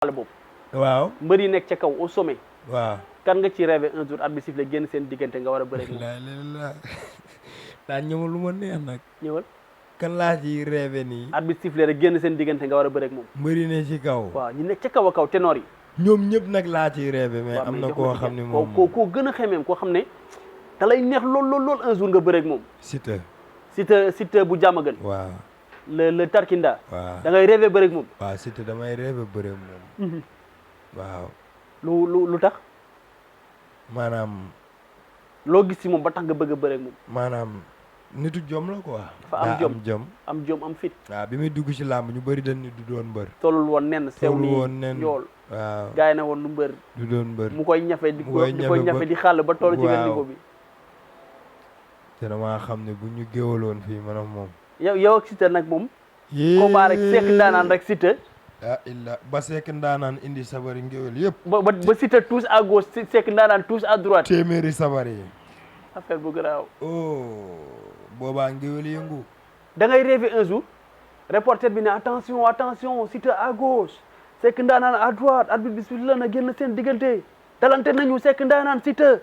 xale boobu. waaw mbër yi nekk ca kaw au sommet. waaw. kan nga ci rêvé un jour arbitre sifflé génn seen diggante nga war a bëre ak moom. la daa ñëw lu ma neex nag. ñëwal. kan laa ci rêvé nii. arbitre sifflé rek génn seen diggante nga war a bëre ak moom. mbëri ne ci kaw. waaw ñu nekk ca kaw a kaw ténor yi. ñoom ñëpp nag laa ciy rêvé mais am na koo xam ne moom koo gën a xemeem koo xam ne da lay neex lool un jour nga bëre ak moom. Siteu bu jàmm gën. waaw. le Tarkinda. waaw da ngay rêvé bëre ak moom. waaw Siteu damay rêvé bëre ak moom. waaw. lu tax. maanaam. loo gis ci moom ba tax nga bëgg a bëre ak moom. maanaam nitu jom la quoi. dafa am jom am fit. waaw bi muy dugg ci làmb ñu bëri dañ ni du doon mbër. tollul woon nen sew tollul nii woon nen yool. waaw gaa yi na woon lu mbër. du doon mbër mu koy ñafe di koy ñafe di xàll ba toll ci benn niveau bi. te damaa xam ne bu ñu géwaloon fii man ak moom. yow ak Siteu nag moom. combat rek Seck ndaanaan rek Siteu. ba Seck ndaanaan indi sabari ngéwél yëpp. ba Siteu tous à gauche Seck ndaanaan tous à droite. téeméeri sabari yi. affaire bu garaaw. boobaa ngéwél yëngu. da ngay rêver un jour reporter bi ne attention Siteu à gauche Seck ndaanaan à droite arbitre bi sifflé na génn seen diggante dalante nañu Seck ndaanaan Siteu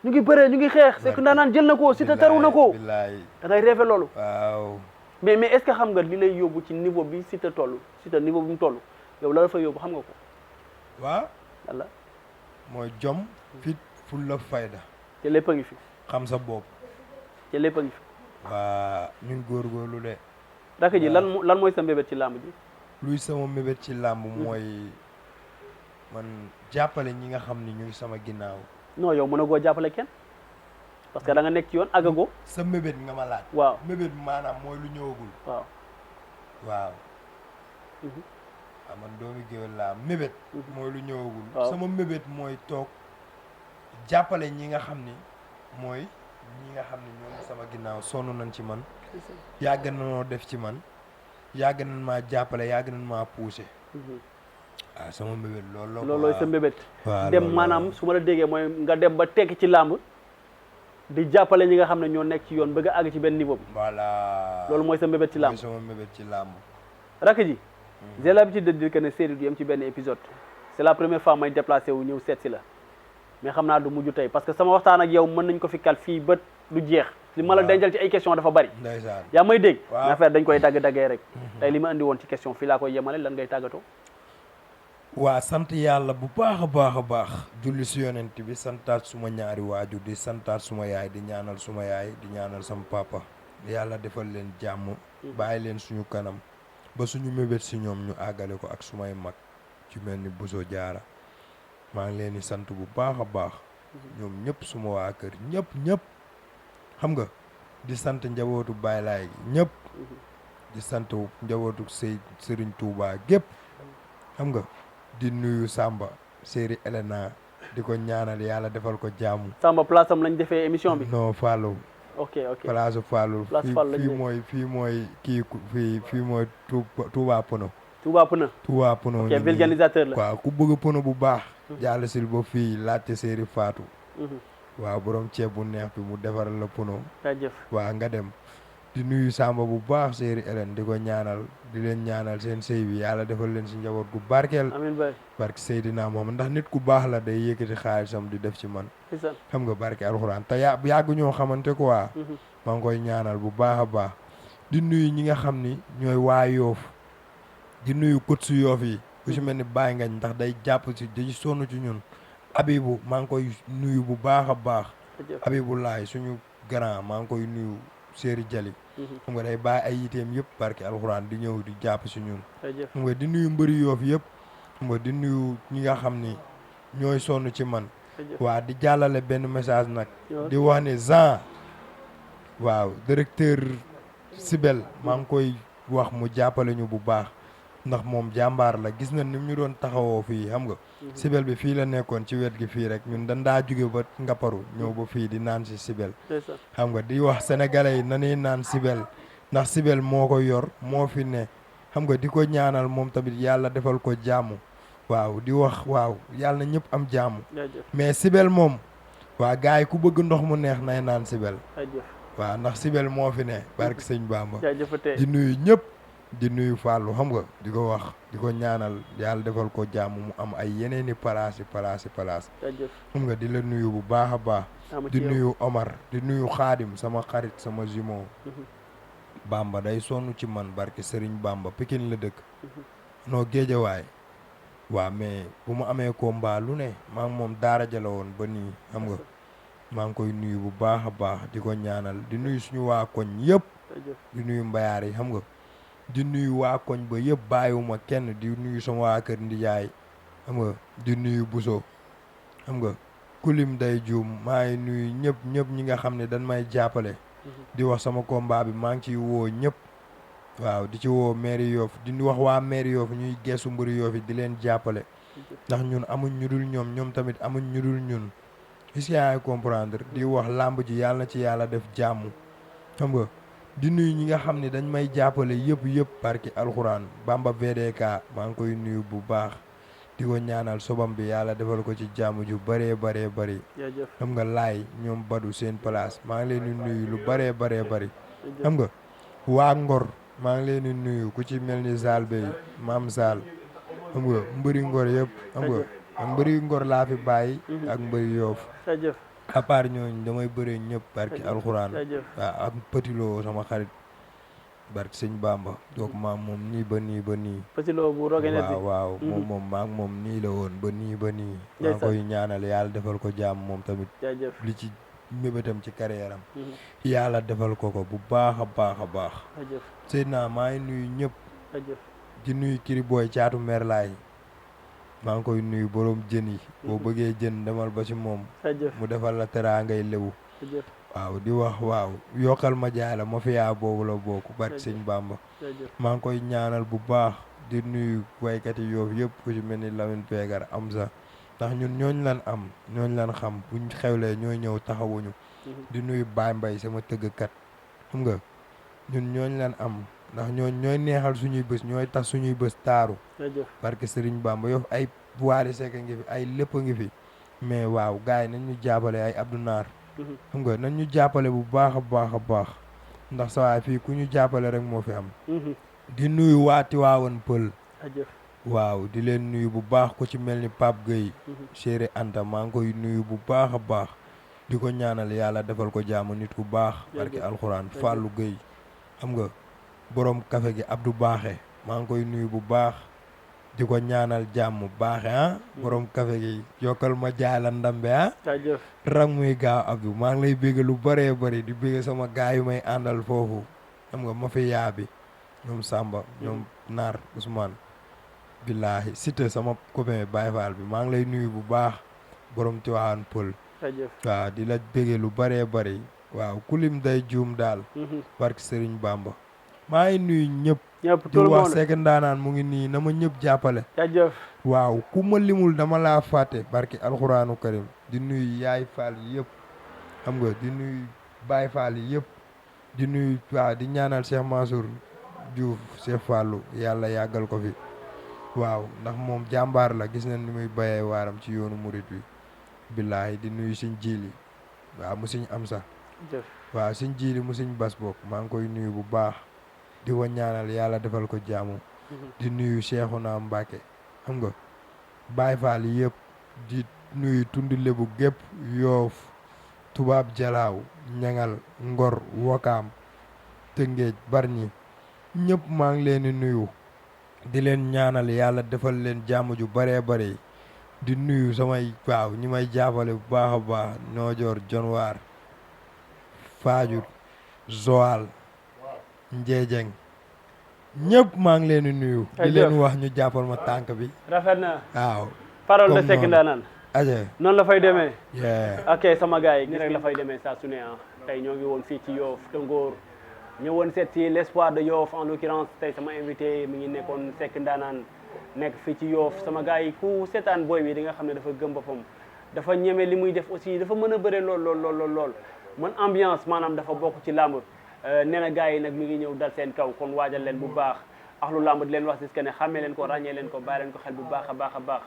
ñu ngi bëree ñu ngi xeex Seck ndaanaan jël na ko Siteu taru na ko. da ngay rêver loolu. waaw. mais est-ce que xam nga li lay yóbbu ci niveau bi Siteu toll Siteu niveau bi mu toll yow la fa yóbbu xam nga ko. waaw. walla. mooy jom. fit fulla fayda. te lépp a ngi fi. xam sa bopp. te lépp a ngi fi. waa ñun góorgóorlu de. rakk ji lan mooy sa mbébét ci làmb ji. luy sama mbébét ci làmb mooy man jàppale ñi nga xam ni ñu ngi sama ginnaaw. non yow mën a goo jàppale kenn parce que da nga nekk ci yoon àggagoo. sa mbébét nga ma laaj. waaw mbébét maanaam mooy lu ñëwagul. waaw. waaw. man doomi géwél laa mbébét. mooy lu ñëwagul. sama mbébét mooy toog jàppale ñi nga xam ni mooy ñi nga xam ni ñoom sama ginnaaw sonn nañ ci man. yàgg na noo def ci man. yàgg nañ maa jàppale yàgg nañ maa poussé. waaw sama mbébét loolooy sa mbébét. waaw dem maanaam su ma la déggee mooy nga dem ba tekki ci làmb di jàppale ñi nga xam ne ñoo nekk ci yoon bëgg a àgg ci benn niveau bi. voilà loolu mooy sa mbébét ci làmb. mooy sama mbébét ci làmb. rakk ji. j'ai l'habitude de dire que ne série du yem ci benn épisode. c'est la première fois may déplacé wu ñëw seet si la mais xam naa du mujj tey parce que sama waxtaan ak yow mën nañ ko fi kal fii ba du jeex. li ma la dencal ci ay question dafa bari. ndeysaan yaa may dégg. waaw affaire dañ koy dagg-daggee rek. tey li ma andi woon ci question fii laa koy yemale lan ngay tàggatoo. waa sant yàlla bu baax a baax julli si yonent bi santaat suma ñaari waajur di santaat suma yaay di ñaanal suma yaay di ñaanal sama papa yàlla defal leen jàmm bàyyi leen suñu kanam ba suñu mébét si ñoom ñu àggale ko ak sumay mag ci mel ni Bousso Diarra maa ngi leen di sant bu baax a baax ñoom ñëpp suma waa kër ñëpp xam nga di sant njabootu Baay Laay ñëpp di sant njabootu Serigne Touba gépp xam nga di nuyu Samba série Elena di ko ñaanal yàlla defal ko jàmm. Samba place am lañ defee émission bi. non Fallou. ok place Fallou. fii mooy Touba Pono. Touba Pono. ok vulgarisateur la. waaw ku bëgg pono bu baax. jàll sil ba fii laajte série Fatou. waaw borom ceeb bu neex bi mu defaral la pono. jaajëf waaw nga dem. di nuyu Samba bu baax série Hélène di ko ñaanal di leen ñaanal seen sëy bi yàlla defal leen si njaboot gu barkeel. amiin bay barke Seydina Mohamed ndax nit ku baax la day yëkkati xaalisam di def ci man. xam nga barke alxuraan te yàgg ñoo xamante quoi. maa ngi koy ñaanal bu baax a baax. di nuyu ñi nga xam ni ñooy waa Yoof di nuyu kot su Yoof yi. ku si mel ni Baye Ngañ ndax day jàpp si day sonn ci ñun. Abibu maa ngi koy nuyu bu baax a baax. Abibu laay suñu grand maa ngi koy nuyu Séeri Jali. xam nga day bàyyi ay yiteem yëpp barke alxuraan di ñëw di jàpp si ñun. xam nga di nuyu mbëri Yoof yëpp. xam nga di nuyu ñi nga xam ni ñooy sonn ci man. waa di jàllale benn message nag. di wax ne Jean. waaw directeur Sibel maa ngi koy wax mu jàppale ñu bu baax. ndax moom jàmbaar la gis na ni ñu doon taxawoo fii xam nga. Sibel bi fii la nekkoon ci wet gi fii rek ñun dañ daa jóge ba Ngapparu ñëw ba fii di naan si Sibel. xam nga di wax sénégalais yi na ñuy naan Sibel ndax Sibel moo ko yor moo fi ne xam nga di ko ñaanal moom tamit yàlla defal ko jàmm. waaw di wax waaw yàlla na ñëpp am jàmm. mais Sibel moom. waa gars yi ku bëgg ndox mu neex nay naan Sibel. waaw ndax Sibel moo fi ne barke sëñ Bamba. di nuyu ñëpp. di nuyu Fallou xam nga di ko wax di ko ñaanal yàlla defal ko jàmm mu am ay yeneeni place xam nga di la nuyu bu baax a baax di nuyu Omar di nuyu Xaadim sama xarit sama jumeau Bamba day sonn ci man barke Serigne Bamba Pikine la dëkk noo Géejawaay waaw mais bu mu amee combat lu ne maa ngi moom daara jala woon ba nii xam nga maa ngi koy nuyu bu baax a baax di ko ñaanal di nuyu suñu waa koñ yëpp di nuyu mbayaar yi xam nga di nuyu waa koñ ba yëpp bàyyiwuma kenn di nuyu sama waa kër ndijaay xam nga di nuyu Buso xam nga kulim day juum maa ngi nuyu ñëpp ñi nga xam ne dañ may jàppale di wax sama combat bi maa ngi ciy woo ñëpp waaw di ci woo mairie Yoff di wax waa mairie Yoff ñuy geesu mbëri Yoff yi di leen jàppale ndax ñun amuñ ñu dul ñoom tamit amuñ ñu dul ñun est-ce que yaa ngi comprendre di wax làmb ji yàlla na ci yàlla def jàmm xam nga di nuyu ñi nga xam ne dañ may jàppale yëpp barki alxuraan Bamba VDK maa ngi koy nuyu bu baax di ko ñaanal sobam bi yàlla defal ko ci jàmm ju bëree bëri xam nga laay ñoom badu seen place maa ngi leen di nuyu lu bëree bëri xam nga waa Ngor maa ngi leen di nuyu ku ci mel ni Zal Bey Maam Zal xam nga mbëri Ngor yëpp xam nga ak mbëri Ngor laa fi bàyyi ak mbëri Yoff à part ñooñu damay bëree ñëpp barki alxuraan waaw ak Petit Lo sama xarit barki sëñ Bamba donc maam moom nii ba nii Petit Lo bu rogenet bi waaw moom maak moom nii la woon ba nii maa ngi koy ñaanal yàlla defal ko jàmm moom tamit li ci mébétam ci carrière am yàlla defal ko bu baax a baax Seydina maa ngi nuyu ñëpp di nuyu Kiri Boy caatu merlaay maa ngi koy nuyu borom jën yi boo bëggee jën demal ba ci moom mu defal la teraa ngay lewu waaw di wax waaw yokkal ma jaay la ma fiyaa boobu la bokk barki sëñ Bamba maa ngi koy ñaanal bu baax di nuyu waykat yi Yoff yëpp ku ci mel ni Lamine Pegar am sa ndax ñun ñooñ lan xam buñ xewlee ñooy ñëw taxawuñu di nuyu Baye Mbaye sama tëggkat xam nga ñun ñooñ lan am ndax ñooy neexal suñuy bés ñooy tax suñuy bés taaru parce que Serigne Bamba Yoff ay Wally Seck a ngi fi ay lépp a ngi fi mais waaw gars yi nañ ñu jàppale ay Abdou Naar xam nga nañ ñu jàppale bu baax a baax ndax sa waay fii ku ñu jàppale rek moo fi am di nuyu waati waawoon pël waaw di leen nuyu bu baax ku ci mel ni Pape Gueye Chéri Anta maa ngi koy nuyu bu baax a baax di ko ñaanal yàlla defal ko jaamu nit ku baax barki alxuraan Fallou Gueye xam nga borom café gi Abdou Baaxe maa ngi koy nuyu bu baax di ko ñaanal jàmm baaxe borom café gi yokkal ma jaay la ndambe rang muy gaaw Abdou maa ngi lay bégg lu bëree bëri di bégg sama gaay yu may àndal foofu xam nga ma fi yaabi ñoom Samba ñoom Naar Ousmane billaahi Siteu sama copain Baye Fall bi maa ngi lay nuyu bu baax borom Tiwaawan Pël waaw di la bégg lu bëree bëri waaw kulim day juum daal barki Serigne Bamba maa ngi nuyu ñëpp di wax Seck Ndaanaan mu ngi nii na ma ñëpp jàppale waaw ku ma limul dama laa fàtte barki alxuraanu karim di nuyu yaay Fall yi yëpp xam nga di nuyu Baye Fall yi yëpp di nuyu waaw di ñaanal Cheikh Mansour Diouf Cheikh Fallou yàlla yàggal ko fi waaw ndax moom jàmbaar la gis nañ ni muy bayee waaram ci yoonu murit bi billaahi di nuyu suñ jiili waaw mu suñ am sax waaw suñ jiili mu suñ bas bokk maa ngi koy nuyu bu baax di ko ñaanal yàlla defal ko jaamu di nuyu Cheikhouna Mbacké xam nga Baye Fall yëpp di nuyu tundi lebu gépp Yoof Tubaab Jalaaw Ñangal Ngor Wakaam Tëngéej Barñi ñëpp maa ngi leen di nuyu di leen ñaanal yàlla defal leen jàmm ju bëree bëri di nuyu samay waaw ñi may jàppale bu baax a baax Noojoor Jonwaar Faajut Joal Njeejeng ñëpp maa ngi leen di nuyu di leen wax ñu jàppal ma tànk bi rafet na waaw parole de Seck Ndaanaan aje noonu la fay demee ok sama gars yi ni rek la fay demee saa su ne tey ñoo ngi woon fii ci Yoff Tëngóor ñëwoon seet si l'espoir de Yoff en l'occurrence tey sama invité mi ngi nekkoon Seck Ndaanaan nekk fii ci Yoff sama gars yi ku seetaan booy bi di nga xam ne dafa gëm boppam dafa ñeme li muy def aussi dafa mën a bëre lool man ambiance maanaam dafa bokk ci làmb nee na gars yi nag mi ngi ñëw dal seen kaw kon waajal leen bu baax axlu làmb di leen wax si que ne xàmmee leen ko ràññee leen ko bàyyi leen ko xel bu baax a baax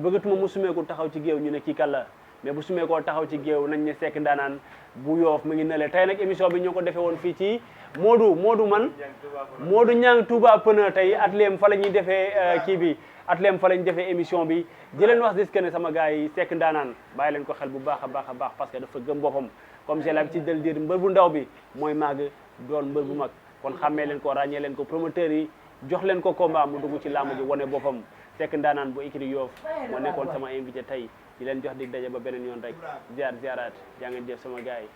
bëggatuma mu sumeeku taxaw ci géew ñu ne kii kan la mais bu sumee koo taxaw ci géew nañ ne Seck Ndaanaan bu Yoof mu ngi nële tey nag émission bi ñoo ko defee woon fii ci Modou Niang Touba Pneu tey atelier fa la ñuy defee kii bi atelier fa la ñuy defee émission bi di leen wax dis que ne sama gars yi Seck Ndaanaan bàyyi leen ko xel bu baax a baax parce que dafa gëm boppam comme j'ai l'habitude de le dire mbër bu ndaw bi mooy màgg doon mbër bu mag kon xàmmee leen ko ràññee leen ko promoteurs yi jox leen ko combat mu dugg ci làmb ji wane boppam Seck Ndaanaan bu écurie Yoff moo nekkoon sama invité tey di leen jox dig daje ba beneen yoon rek ziaraat jaa ngeen jëf sama gars yi